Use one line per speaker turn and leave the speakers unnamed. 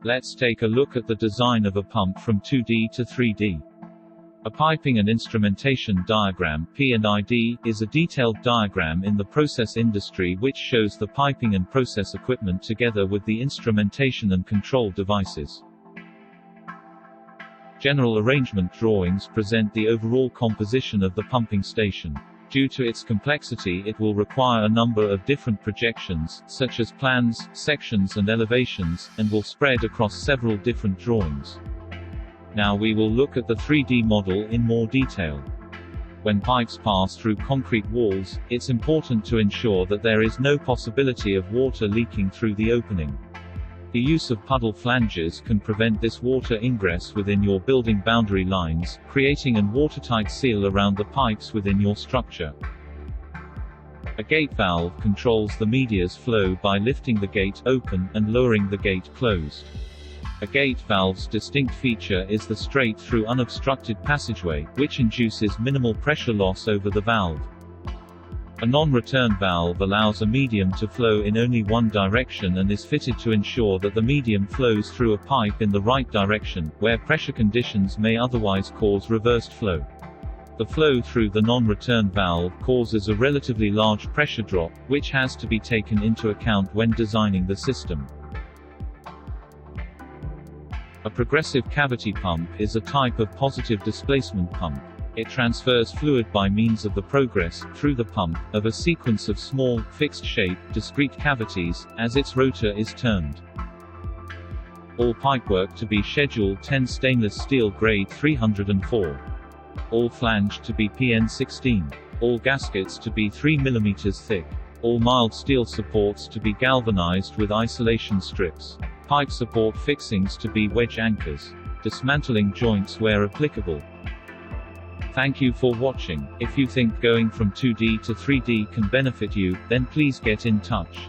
Let's take a look at the design of a pump from 2D to 3D. A piping and instrumentation diagram (P&ID) is a detailed diagram in the process industry which shows the piping and process equipment together with the instrumentation and control devices. General arrangement drawings present the overall composition of the pumping station. Due to its complexity, it will require a number of different projections, such as plans, sections and elevations, and will spread across several different drawings. Now we will look at the 3D model in more detail. When pipes pass through concrete walls, it's important to ensure that there is no possibility of water leaking through the opening. The use of puddle flanges can prevent this water ingress within your building boundary lines, creating an watertight seal around the pipes within your structure. A gate valve controls the media's flow by lifting the gate open and lowering the gate closed. A gate valve's distinct feature is the straight-through unobstructed passageway, which induces minimal pressure loss over the valve. A non-return valve allows a medium to flow in only one direction and is fitted to ensure that the medium flows through a pipe in the right direction, where pressure conditions may otherwise cause reversed flow. The flow through the non-return valve causes a relatively large pressure drop, which has to be taken into account when designing the system. A progressive cavity pump is a type of positive displacement pump. It transfers fluid by means of the progress, through the pump, of a sequence of small, fixed-shape, discrete cavities, as its rotor is turned. All pipework to be Schedule 10 stainless steel grade 304. All flange to be PN16. All gaskets to be 3 mm thick. All mild steel supports to be galvanized with isolation strips. Pipe support fixings to be wedge anchors. Dismantling joints where applicable. Thank you for watching. If you think going from 2D to 3D can benefit you, then please get in touch.